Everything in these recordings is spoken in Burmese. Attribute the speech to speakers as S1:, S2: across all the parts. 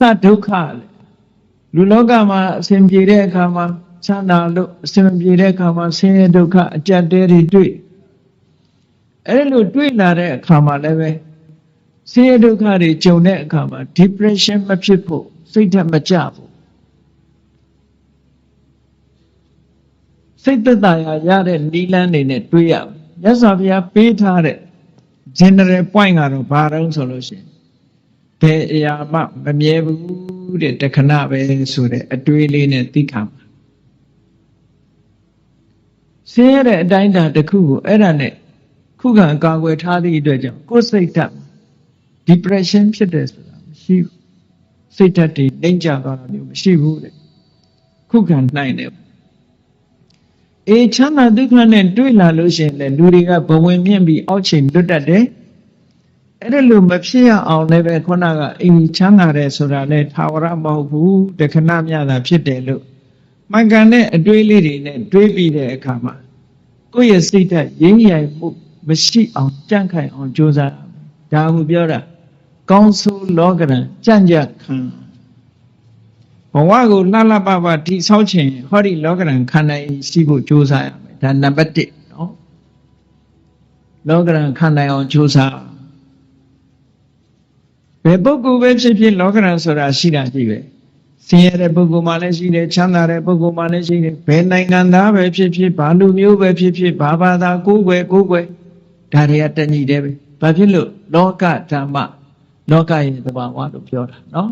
S1: သဒုက္ခလူလောကမှာအစဉ်ပြေတဲ့အခါမှာချမ်းသာလို့အစဉ်ပြေတဲ့အခါမှာဆင်းရဲဒုက္ခအကြက်တဲတွေတွေ့အဲ့လိုတွေ့လာတဲ့အခါမှာလည်းပဲဆင်းရဲဒုက္ခတွေကြုံတဲ့အခါမှာ depression မဖြစ်ဖို့စိတ်ဓာတ်မကျဘူးစိတ်သက်သာရတဲ့နီးလန်းတွေနဲ့တွေးရမယ်မြတ်စွာဘုရားပေးထားတဲ့ general point ကတော့ဘာတုံးဆိုလို့ရှိရင်ဘယ်အရာမှမမြဲဘူးတဲ့တခဏပဲဆိုတဲ့အတွေးလေးနဲ့သိခံပါဆင်းရဲတဲ့အတိုင်းအတာတစ်ခုကိုအဲ့ဒါနဲ့ခုခံကာကွယ်ထားသည့်အတွက်ကြောင့်ကိုယ်စိတ်ဓာတ် depression ဖြစ်တယ်ဆိုတာမရှိဘူးစိတ်ဓာတ်တွေနှိမ့်ကျသွားတာမျိုးမရှိဘူးတဲ့ခုခံနိုင်တယ်အေးချမ်းသာဒုက္ခနဲ့တွေ့လာလို့ရှိရင်လေလူတွေကဘဝင်မြင့်ပြီးအောက်ချိန်လွတ်တတ်တယ်အဲ့ဒါလို့မဖြစ်ရအောင်လည်းပဲခုနကအိမ်ချမ်းသာတယ်ဆိုတာလေထာဝရမဟုတ်ဘူးတခဏမျှတာဖြစ်တယ်လို့မှန်ကန်တဲ့အတွေးလေးတွေနဲ့တွေးပြီးတဲ့အခါမှာကိုယ့်ရဲ့စိတ်ဓာတ်ရင်းရိုင်မှုမရှိအောင်ကြန့်ခိုင်အောင်ကြိုးစားဒါကိုပြောတာကောင်းဆိုးလောကရန်ကြံ့ကြခံဘဝကိုလှလှပပတိဆောက်ခြင်းဟောဒီလောကရန်ခန္ဓာရှိဖို့ကြိုးစားရမယ်ဒါနံပါတ်1နော်လောကရန်ခန္ဓာအောင်ကြိုးစားဘယ်ပုဂ္ဂိုလ်ပဲဖြစ်လောကရန်ဆိုတာရှိတာကြည့်ပဲဆင်းရဲတဲ့ပုဂ္ဂိုလ်မှလည်းရှိတယ်ချမ်းသာတဲ့ပုဂ္ဂိုလ်မှလည်းရှိတယ်ဘယ်နိုင်ငံသားပဲဖြစ်ဘာလူမျိုးပဲဖြစ်ဘာဘာသာကိုယ်ွယ်ဒါတွေကတညီတယ်ပဲဘာဖြစ်လို့လောကဓမ္မလောကရဲ့သဘာဝလို့ပြောတာနော်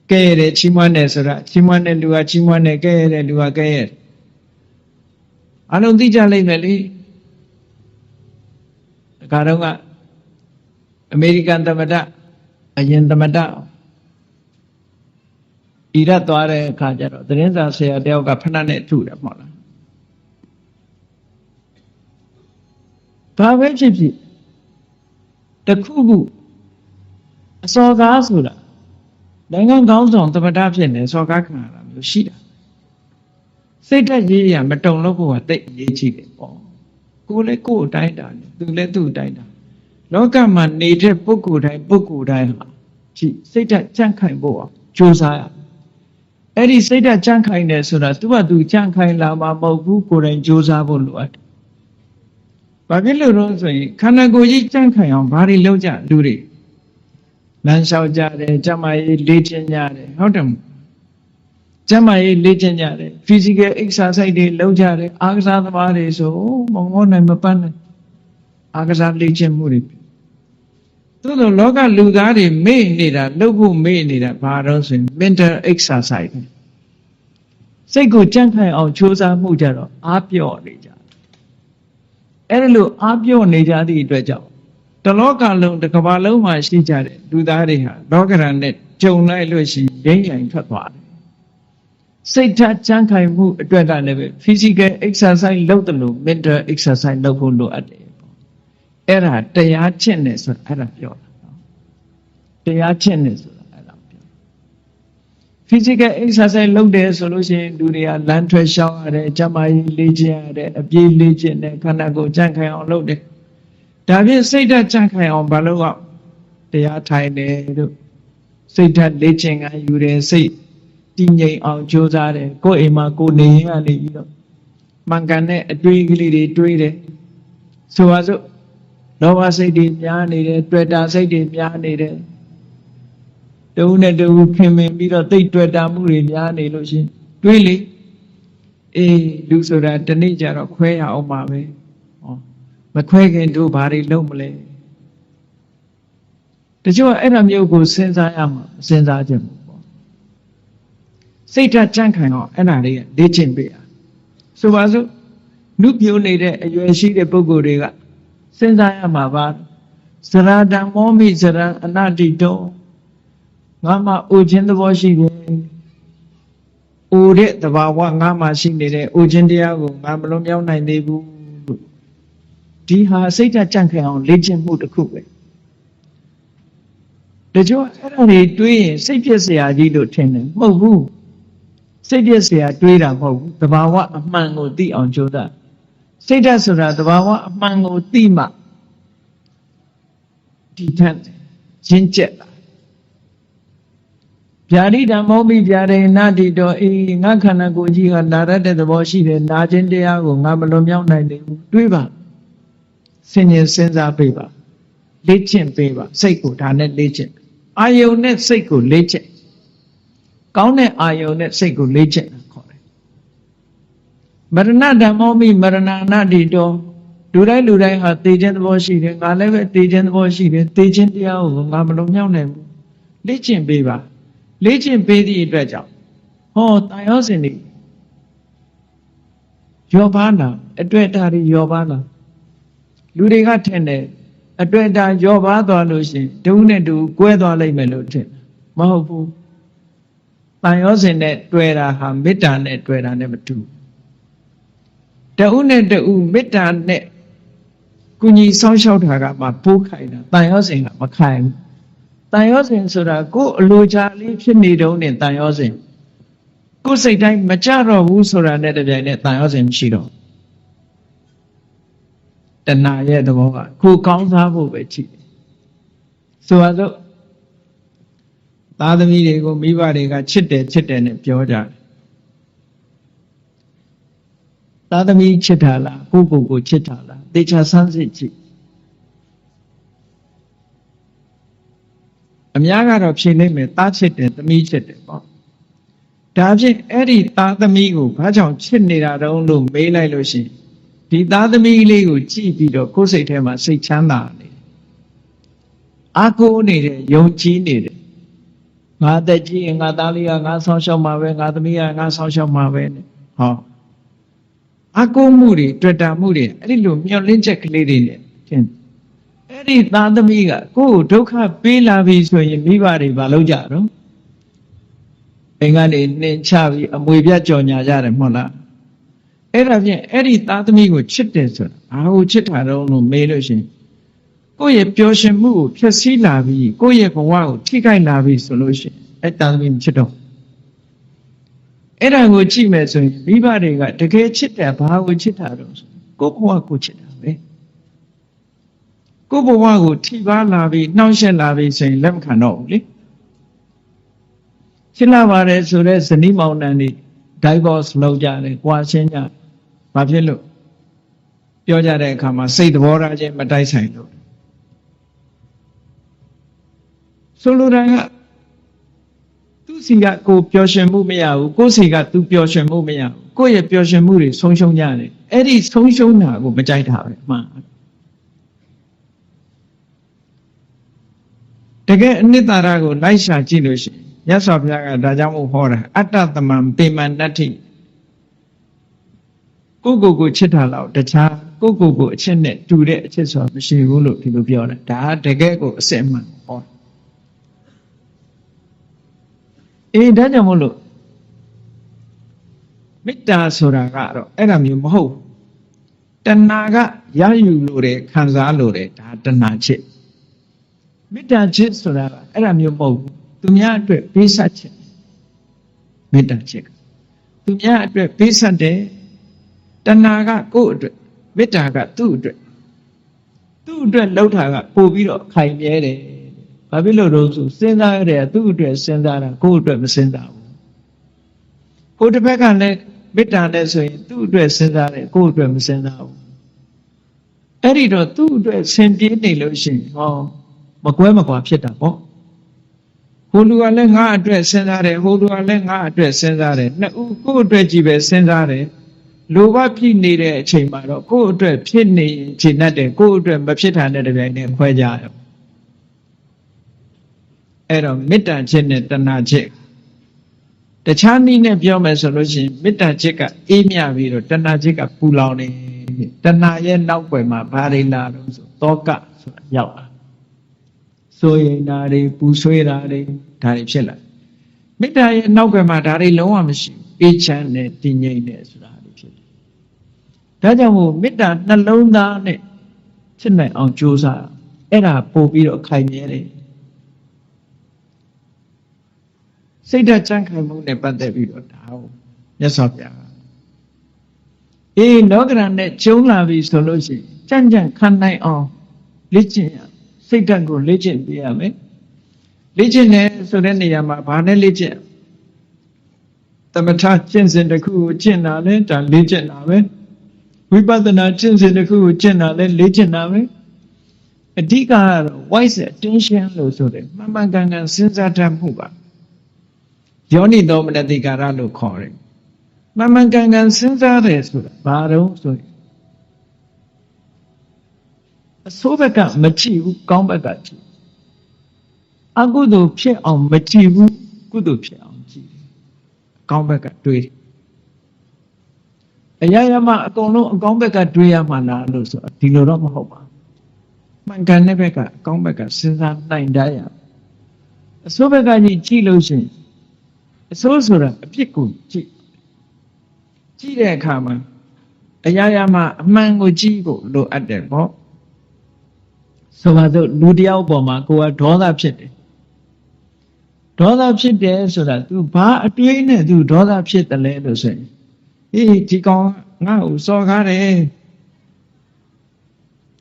S1: ကဲရတဲ့ချီးမွမ်းတယ်ဆိုတာချီးမွမ်းတဲ့လူကချီးမွမ်းတယ်ကဲရတဲ့လူကကဲရအလုံးသိကြလိမ့်မယ်လေဒါကတော့ကအမေရိကန်သမ္မတအရင်သမ္မတဣရတ်သွားတဲ့အခါကျတော့သတင်းစာဆရာတယောက်ကဖဏနဲ့ထုတယ်မဟုတ်လားဘာပဲဖြစ်တခုခုအစော်ကားဆိုတာနိုင်ငံကောင်းဆောင်သမ္မတဖြစ်နေစော်ကားခံရတာမျိုးရှိတာစိတ်ဓာတ်ရေးရမတုံလို့ဖို့ကတိတ်အရေးကြီးတယ်ပေါ့ကိုယ်လည်းကိုယ်အတိုင်းတာနဲ့သူလည်းသူ့အတိုင်းတာလောကမှာနေတဲ့ပုဂ္ဂိုလ်တိုင်းဟာကြည့်စိတ်ဓာတ်ကြန့်ခိုင်ဖို့ကြိုးစားရအဲ့ဒီစိတ်ဓာတ်ကြန့်ခိုင်တယ်ဆိုတာသူကသူကြန့်ခိုင်လာမှာမဟုတ်ဘူးကိုယ်တိုင်ကြိုးစားဖို့လိုအပ်တယ်ဘာဖြစ်လို့လဲဆိုရင်ခန္ဓာကိုယ်ကြီးကြန့်ခိုင်အောင်ဘာတွေလုပ်ကြလူတွေလမ်းလျှောက်ကြတယ်ကျမကြီးလေ့ကျင့်ကြတယ်ဟုတ်တယ်ကျမကြီးလေ့ကျင့်ကြတယ် physical exercise တွေလုပ်ကြတယ်အားကစားသမားတွေဆိုမငေါနိုင်မပန်းနိုင်အားကစားလေ့ကျင့်မှုတွေသို့တော့လောကလူသားတွေမေ့နေတာလုပ်ဖို့မေ့နေတာဘာလို့ဆိုရင် mental exercise စိတ်ကိုကြန့်ခိုင်အောင်ကြိုးစားမှုကြတော့အားပြော့နေကြအဲ့ဒါလို့အားပြော့နေကြသည့်အတွက်ကြောင့်တလောကလုံးတစ်ကမ္ဘာလုံးမှာရှိကြတဲ့လူသားတွေဟာလောကရန်နဲ့ကြုံလိုက်လို့ရှိရင်ရင်းရိုင်ထွက်သွားတယ်စိတ်ဓာတ်ကြမ်းခိုင်မှုအတွက်ကလည်းပဲ physical exercise လုပ်တယ်လို့ mental exercise လုပ်ဖို့လိုအပ်တယ်အဲ့ဒါတရားကျင့်တယ်ဆိုတာအဲ့ဒါပြောတာနော်တရားကျင့်တယ်ဆိုတာအဲ့ဒါပြော physical exercise လုပ်တယ်ဆိုလို့ရှိရင်လူတွေကလမ်းထွက်ရှောင်းရတယ်ကျမကြီးလေ့ကျင့်ရတယ်အပြေးလေ့ကျင့်တယ်ခန္ဓာကိုယ်ကြမ်းခိုင်အောင်လုပ်တယ်ဒါဖြင့်စိတ်ဓာတ်ကြန့်ခိုင်အောင်ဘာလို့တရားထိုင်တယ်တို့စိတ်ဓာတ်လေ့ကျင့်ခံယူတယ်စိတ်တည်ငြိမ်အောင်ကြိုးစားတယ်ကိုယ်အိမ်မှာကိုယ်နေရနေပြီးတော့မှန်ကန်တဲ့အတွေးကလေးတွေတွေးတယ်ဆိုပါစို့လောဘစိတ်တွေများနေတယ်တွေ့တာစိတ်တွေများနေတယ်တဦးနဲ့တဦးခင်မင်ပြီးတော့သိတ်တွေ့တာမှုတွေများနေလို့ရှင်တွေးလေအေးလူဆိုတာတနေ့ကျတော့ခွဲရအောင်ပါပဲမခွဲခင်တို့ဘာတွေလုပ်မလဲတချို့အဲ့ဒါမျိုးကိုစဉ်းစားရမှာစဉ်းစားခြင်းပေါ့စိတ်ဓာတ်ကြန့်ခိုင်အောင်အဲ့ဒါလေးလေ့ကျင့်ပေးရဆိုပါစို့နုပြိုနေတဲ့အရွယ်ရှိတဲ့ပုဂ္ဂိုလ်တွေကစဉ်းစားရမှာပါဇရာတံမောမိဇရံအနတ္တိတောငါမှအိုခြင်းသဘောရှိတယ်အိုတဲ့သဘာဝငါမှရှိနေတဲ့အိုခြင်းတရားကိုငါမလွန်မြောက်နိုင်သေးဘူးဒီဟာစိတ်ဓာတ်ကြန့်ခိုင်အောင်လေ့ကျင့်မှုတစ်ခုပဲတချို့အဲ့ဒါတွေတွေးရင်စိတ်ပြည့်စရာကြီးလို့ထင်တယ်မဟုတ်ဘူးစိတ်ပြည့်စရာတွေးတာမဟုတ်ဘူးသဘာဝအမှန်ကိုသိအောင်ကြိုးစားစိတ်ဓာတ်ဆိုတာသဘာဝအမှန်ကိုသိမှဒီထက် ရင့်ကျက်လာဗျာဒိတံမောမိဗျာဒေနတိတောအေးငါခန္ဓာကိုယ်ကြီးကနာရတဲ့သဘောရှိတယ်နာခြင်းတရားကိုငါမလွန်မြောက်နိုင်သေးဘူးတွေးပါဆင်ញင်စဉ်းစားပေးပါလေ့ကျင့်ပေးပါစိတ်ကိုဒါနဲ့လေ့ကျင့်အာယုန်နဲ့စိတ်ကိုလေ့ကျင့်ကောင်းတဲ့အာယုန်နဲ့စိတ်ကိုလေ့ကျင့်တာခေါ်တယ်မရဏဓမ္မောမိမရဏနာတိတောလူတိုင်းဟာသိခြင်းသဘောရှိတယ်ငါလည်းပဲသိခြင်းသဘောရှိတယ်သိခြင်းတရားကိုငါမလွန်မြောက်နိုင်ဘူးလေ့ကျင့်ပေးပါလေ့ကျင့်ပေးသည့်အတွက်ကြောင့်ဟောတန်ရောစဉ်တွေယောပါလာအတွေ့အတာတွေယောပါလာလူတွေကထင်တယ်အတွေ့အတာယောပါသွားလို့ရှိရင်တဦးနဲ့တူကွဲသွားလိမ့်မယ်လို့ထင်မဟုတ်ဘူးတန်ရောစဉ်နဲ့တွေ့တာဟာမေတ္တာနဲ့တွေ့တာနဲ့မတူတဦးနဲ့တူမေတ္တာနဲ့ကုညီဆောင်းလျှောက်တာကမှပိုးခိုင်တာတန်ရောစဉ်ကမခိုင်ဘူးတန်ရောစဉ်ဆိုတာကိုယ်အလိုချလေးဖြစ်နေတုန်းနဲ့တန်ရောစဉ်ကိုယ်စိတ်တိုင်းမကြတော့ဘူးဆိုတာနဲ့တပြိုင်နက်တန်ရောစဉ်မရှိတော့တဏှာရဲ့သဘောကကိုယ်ကောင်းစားဖို့ပဲရှိတယ်ဆိုတော့သားသမီးတွေကိုမိဘတွေကချစ်တယ်နဲ့ပြောကြတယ်သားသမီးချစ်တာလားကိုကိုချစ်တာလားသေချာဆန်းစစ်ကြည့်အများကတော့ဖြေလိုက်မယ်သားချစ်တယ်သမီးချစ်တယ်ပေါ့ဒါဖြင့်အဲ့ဒီသားသမီးကိုဘာကြောင့်ချစ်နေတာတုံးလို့မေးလိုက်လို့ရှိရင်ဒီသားသမီးလေးကိုကြည့်ပြီးတော့ကိုယ်စိတ်ထဲမှာစိတ်ချမ်းသာနေတယ်အာကိုနေတယ်ယုံကြည်နေတယ်ငါတက်ကြည့်ရင်ငါသားလေးကငါဆောင်းရှောက်မှာပဲငါသမီးကငါဆောင်းရှောက်မှာပဲဟောအာကိုမှုတွေတွေ့တာမှုတွေအဲ့ဒီလိုမျောလင်းချက်ကလေးတွေနဲ့ထင်အဲ့ဒီသားသမီးကကိုယ်ဒုက္ခပေးလာပြီဆိုရင်မိဘတွေမလုပ်ကြတော့အိမ်ကနေနှင်ချပြီးအမွေပြတ်ကြော်ညာကြတယ်မဟုတ်လားအဲ့ဒါဖြင့်အဲ့ဒီသားသမီးကိုချစ်တယ်ဆိုတာဘာကိုချစ်တာတော့လို့မေးလို့ရှိရင်ကိုယ့်ရဲ့ပျော်ရွှင်မှုကိုဖျက်ဆီးလာပြီးကိုယ့်ရဲ့ဘဝကိုထိခိုက်လာပြီးဆိုလို့ရှိရင်အဲ့သားသမီးမချစ်တော့အဲ့ဒါကိုကြည့်မယ်ဆိုရင်မိဘတွေကတကယ်ချစ်တယ်ဘာကိုချစ်တာတော့ဆိုကိုယ့်ဘဝကိုချစ်တာပဲကိုယ့်ဘဝကိုထိပါလာပြီးနှောင့်ယှက်လာပြီးဆိုရင်လက်မခံတော့ဘူးလေချစ်လာပါတယ်ဆိုတော့ဇနီးမောင်နှံတွေ divorce လုပ်ကြတယ်၊ကွာရှင်းကြတယ်။ဘာဖြစ်လို့ပြောကြတဲ့အခါမှာစိတ်သဘောထားချင်းမတိုက်ဆိုင်လို့ဆိုလိုတာကသူ့စီကကိုပျော်ရွှင်မှုမရဘူးကိုယ့်စီကသူပျော်ရွှင်မှုမရဘူးကိုယ့်ရဲ့ပျော်ရွှင်မှုတွေဆုံးရှုံးကြတယ်အဲ့ဒီဆုံးရှုံးတာကိုမကြိုက်တာပဲမှန်တကယ်အနိတ္တရာကိုလိုက်ရှာကြည့်လို့ရှိရင်မြတ်စွာဘုရားကဒါကြောင့်မို့ဟောတာအတ္တသမံပေမန္တ္တိကိုချစ်တာလောက်တခြားကိုအချစ်နဲ့တူတဲ့အချစ်ဆိုတာမရှိဘူးလို့ဒီလိုပြောတာဒါတကယ်ကိုအစစ်အမှန်ဟောဒါကြောင့်မို့လို့မေတ္တာဆိုတာကတော့အဲ့ဒါမျိုးမဟုတ်တဏှာကရယူလို့တယ်ခံစားလို့တယ်ဒါတဏှာချစ်မေတ္တာချစ်ဆိုတာကအဲ့ဒါမျိုးမဟုတ်ဘူးသူများအတွက်ပေးဆက်ချစ်မေတ္တာချစ်သူများအတွက်ပေးဆက်တယ်တဏှာကကိုယ့်အတွက်မေတ္တာကသူ့အတွက်လှုပ်တာကပို့ပြီးတော့ခိုင်မြဲတယ်ဘာဖြစ်လို့တော့ဆိုစဉ်းစားရတယ်သူ့အတွက်စဉ်းစားတာကိုယ့်အတွက်မစဉ်းစားဘူးကိုယ်တစ်ဖက်ကလည်းမေတ္တာနဲ့ဆိုရင်သူ့အတွက်စဉ်းစားတယ်ကိုယ့်အတွက်မစဉ်းစားဘူးအဲ့ဒီတော့သူ့အတွက်ဆင်ပြေးနေလို့ရှိရင်ဟောမကွဲမကွာဖြစ်တာပေါ့ဟိုလူကလည်းငါအတွက်စဉ်းစားတယ်ဟိုလူကလည်းငါအတွက်စဉ်းစားတယ်နှစ်ဦးကိုယ့်အတွက်ကြီးပဲစဉ်းစားတယ်လိုဘဖြစ်နေတဲ့အချိန်မှာတော့ကိုယ့်အတွက်ဖြစ်နေချင်တတ်တယ်ကိုယ့်အတွက်မဖြစ်တာနဲ့တပြိုင်တည်းခွဲကြရောအဲ့တော့မေတ္တာချစ်နဲ့တဏှာချစ်တခြားနည်းနဲ့ပြောမယ်ဆိုလို့ရှိရင်မေတ္တာချစ်ကအေးမြပြီးတော့တဏှာချစ်ကပူလောင်နေတဏှာရဲ့နောက်ွယ်မှာဘာတွေလာလို့ဆိုတောကဆိုတာရောက်လာဆိုရင်ဓာတွေပူဆွေးတာတွေဒါတွေဖြစ်လာမေတ္တာရဲ့နောက်ွယ်မှာဒါတွေလုံးဝမရှိဘူးအေးချမ်းနဲ့တည်ငြိမ်နဲ့ဆိုတာတွေဖြစ်တယ်ဒါကြောင့်မို့မေတ္တာနှလုံးသားနဲ့ချစ်နိုင်အောင်ကြိုးစားအဲ့ဒါပို့ပြီးတော့ခိုင်မြဲတယ်စိတ်ဓာတ်ကြံ့ခိုင်မှုနဲ့ပတ်သက်ပြီးတော့ဒါကိုမြတ်စွာဘုရားလောကဓာတ်နဲ့ကျုံလာပြီဆိုလို့ရှိရင်ကြံ့ခံနိုင်အောင်လေ့ကျင့်ရစိတ်ဓာတ်ကိုလေ့ကျင့်ပြရမယ် လေ့ကျင့်တယ်ဆိုတဲ့နေရာမှာဘာနဲ့လေ့ကျင့်သမထကျင့်စဉ်တစ်ခုကိုကျင့်တာလဲဒါလေ့ကျင့်တာပဲဝိပဿနာကျင့်စဉ်တစ်ခုကိုကျင့်တာလဲလေ့ကျင့်တာပဲအဓိကကတော့ wise attention လို့ဆိုတယ်မှန်မှန်ကန်ကန်စဉ်းစားတတ်မှုပါယောနိသောမနတိကာရလို့ခေါ်တယ်မှန်မှန်ကန်ကန်စဉ်းစားတယ်ဆိုတာဘာတော့ဆိုရင်အဆိုးဘက်ကမကြည့်ဘူးကောင်းဘက်ကကြည့်အကုသိုလ်ဖြစ်အောင်မကြည့်ဘူးကုသိုလ်ဖြစ်အောင်ကြည့်တယ်ကောင်းဘက်ကတွေးတယ်အရာရာမှာအကုန်လုံးအကောင်းဘက်ကတွေးရမှာလားလို့ဆိုဒီလိုတော့မဟုတ်ပါဘူးမှန်ကန်တဲ့ဘက်ကအကောင်းဘက်ကစဉ်းစားနိုင်တတ်ရအဆိုးဘက်ကကြီးကြည့်လို့ရှိရင်အဆိုးဆိုတာအပြစ်ကိုကြည့်တဲ့အခါမှာအရာရာမှာအမှန်ကိုကြည့်ဖို့လိုအပ်တယ်ပေါ့ဆိုပါစို့လူတယောက်ပေါ်မှာကိုယ်ကဒေါသဖြစ်တယ်ဒေါသဖြစ်တယ်ဆိုတာ तू ဘာအတွေးနဲ့ तू ဒေါသဖြစ်တယ်လဲလို့ဆိုရင်အေးဒီကောင်ငါ့ကိုစော်ကားတယ်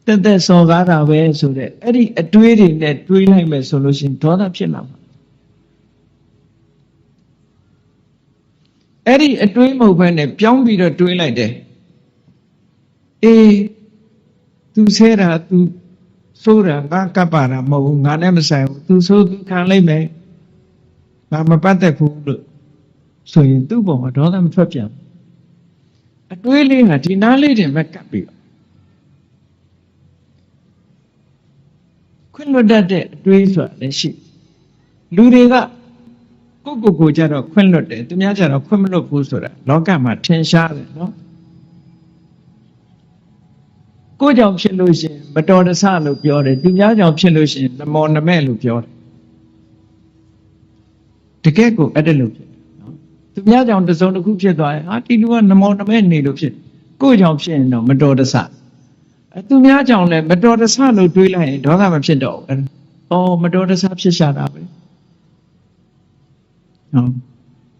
S1: တက်စော်ကားတာပဲဆိုတဲ့အဲ့ဒီအတွေးတွေနဲ့တွေးလိုက်မယ်ဆိုလို့ရှိရင်ဒေါသဖြစ်လာမှာအဲ့ဒီအတွေးမဟုတ်ဘဲနဲ့ပြောင်းပြီးတော့တွေးလိုက်တယ်အေး तू ဆဲတာ तू ဆိုးတာငါကပ်ပါတာမဟုတ်ဘူးငါနဲ့မဆိုင်ဘူး तू ဆိုး तू ခံလိုက်မယ်ငါမပတ်သက်ဘူးလို့ဆိုရင်သူ့ဘောမှာဒေါသမထွက်ပြန်အတွေးလေးကဒီနားလေးတင်ပဲကပ်ပြီးတော့ခွင့်လွတ်တတ်တဲ့အတွေးဆိုတာလည်းရှိလူတွေကကိုကြတော့ခွင့်လွတ်တယ်သူများကြတော့ခွင့်မလွတ်ဘူးဆိုတာလောကမှာထင်ရှားတယ်နော်ကိုကြောင့်ဖြစ်လို့ရှိရင်မတော်တဆလို့ပြောတယ်သူများကြောင့်ဖြစ်လို့ရှိရင်နမောနမဲ့လို့ပြောတယ်တကယ်ကိုအဲ့ဒါလို့ဖြစ်နော်သူများကြောင့်တစုံတစ်ခုဖြစ်သွားရင်ဟာဒီလူကနမောနမဲ့နေလို့ဖြစ်ကိုကြောင့်ဖြစ်ရင်တော့မတော်တဆသူများကြောင့်လည်းမတော်တဆလို့တွေးလိုက်ရင်ဒေါသမဖြစ်တော့ဘူးအော်မတော်တဆဖြစ်ရှာတာပဲနော်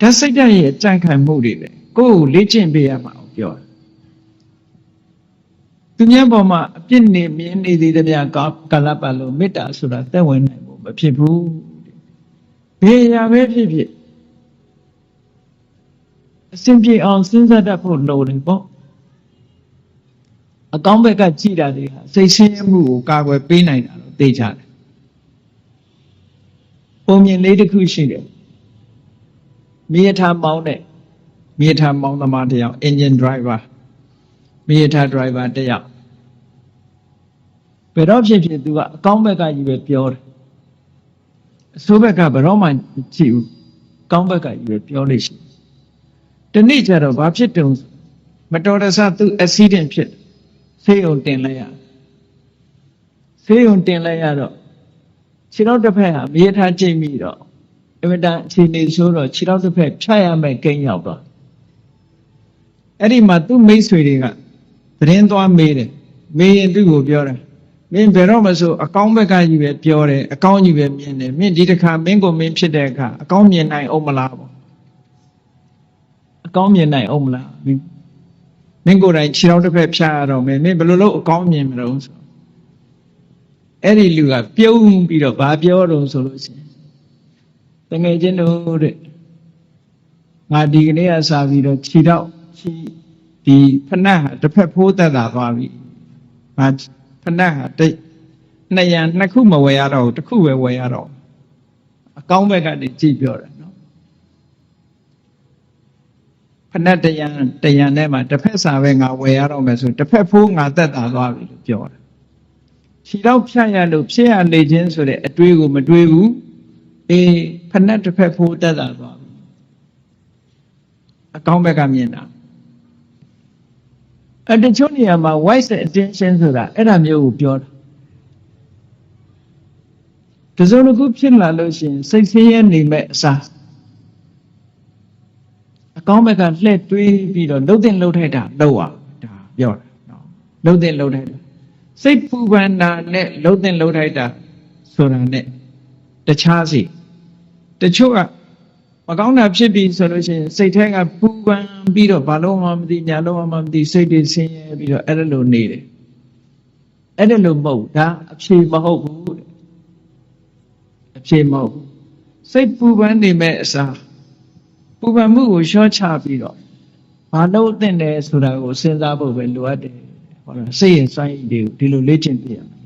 S1: ဓာတ်စိတ်ဓာတ်ရဲ့ကြိုက်ခံမှုတွေပဲကိုယ်ကိုလေ့ကျင့်ပေးရမှာပြောတယ်သူများပေါ်မှာအပြစ်နေမြင်နေသေးတဲ့များကာလပတ်လို့မေတ္တာဆိုတာသက်ဝင်နိုင်ဖို့မဖြစ်ဘူးဘယ်ရာပဲဖြစ်ဖြစ်အစဉ်ပြေအောင်စဉ်းစားတတ်ဖို့လိုတယ်ပေါ့အကောင်းဘက်ကကြည်တာတွေဟာစိတ်ဆင်းရဲမှုကိုကာကွယ်ပေးနိုင်တာလို့သိကြတယ်ပုံမြင်လေးတစ်ခုရှိတယ်မြေထားမောင်းတဲ့မြေထားမောင်းသမားတစ်ယောက် engine driver မြေထား driver တစ်ယောက်ဘယ်တော့ဖြစ်ဖြစ်သူကအကောင်းဘက်ကကြီးပဲပြောတယ်အဆိုးဘက်ကဘယ်တော့မှကြည့်ဘူးကောင်းဘက်ကကြီးပဲပြောလို့ရှိတယ်ဒီနေ့ကျတော့ဘာဖြစ်တုံမတော်တဆသူ accident ဖြစ်ဆေးရုံတင်လိုက်ရဆေးရုံတင်လိုက်ရတော့ခြေထောက်တစ်ဖက်ဟာမြေထားကျိတ်ပြီးတော့အမတန်အခြေအနေဆိုတော့ခြေထောက်တစ်ဖက်ဖြတ်ရမယ်ကိန်းရောက်တော့အဲ့ဒီမှာသူ့မိတ်ဆွေတွေကသတင်းသွားမေးတယ်မေးရင်သူ့ကိုပြောတယ်မင်းဘယ်တော့မှဆိုအကောင်းဘက်ကကြီးပဲပြောတယ်အကောင်းကြီးပဲမြင်တယ်မင်းဒီတစ်ခါမင်းကိုမင်းဖြစ်တဲ့အခါအကောင်းမြင်နိုင်အောင်မလားပေါ့အကောင်းမြင်နိုင်အောင်မလားမင်းကိုယ်တိုင်ခြေထောက်တစ်ဖက်ဖြတ်ရတော့မင်းဘယ်လိုလုပ်အကောင်းမြင်မလို့ဆိုအဲ့ဒီလူကပြုံးပြီးတော့ဘာပြောတော့ဆိုလို့ရှိရင်တကယ်ချင်းတို့တဲ့ငါဒီကနေ့ကစားပြီးတော့ခြေထောက်ဒီဖဏတ်ဟာတစ်ဖက်ဖိုးသက်တာသွားပြီငါဖဏတ်ဟာနှစ်ခုမဝယ်ရတော့ဘူးတစ်ခုပဲဝယ်ရတော့အကောင်းဘက်ကနေကြည့်ပြောတယ်နော်ဖဏတ်တရံထဲမှာတစ်ဖက်စာပဲငါဝယ်ရတော့မယ်ဆိုတစ်ဖက်ဖိုးငါသက်တာသွားပြီလို့ပြောတယ်ခြေထောက်ဖြတ်ရလို့ဖြစ်ရနေခြင်းဆိုတဲ့အတွေးကိုမတွေးဘူးအေးဖဏတ်တစ်ဖက်ဖိုးသက်တာသွားပြီအကောင်းဘက်ကမြင်တာတချို့နေရာမှာ wise attention ဆိုတာအဲ့ဒါမျိုးကိုပြောတာတစုံတစ်ခုဖြစ်လာလို့ရှိရင်စိတ်ဆင်းရဲနေမဲ့အစားအကောင်းဘက်ကလှည့်တွေးပြီးတော့လှုပ်တဲ့လှုပ်ထိုက်တာလှုပ်ရဒါပြောတာနော်လှုပ်တဲ့လှုပ်ထိုက်တာစိတ်ပူပန်တာနဲ့လှုပ်တဲ့လှုပ်ထိုက်တာဆိုတာနဲ့တခြားစီတချို့ကမကောင်းတာဖြစ်ပြီဆိုလို့ရှိရင်စိတ်ထဲကပူပန်ပြီးတော့ဘာလို့မှမသိညာလို့မှမသိစိတ်တွေဆင်းရဲပြီးတော့အဲ့ဒါလိုနေတယ်အဲ့ဒါလိုမဟုတ်ဒါအဖြေမဟုတ်ဘူး အဖြေမဟုတ်ဘူးစိတ်ပူပန်နေမဲ့အစားပူပန်မှုကိုလျှော့ချပြီးတော့ဘာလို့သင့်တယ်ဆိုတာကိုစဉ်းစားဖို့ပဲလိုအပ်တယ်ဟောလားစိတ်ရင်စွမ်းရည်တွေကိုဒီလိုလေ့ကျင့်ပြရမယ်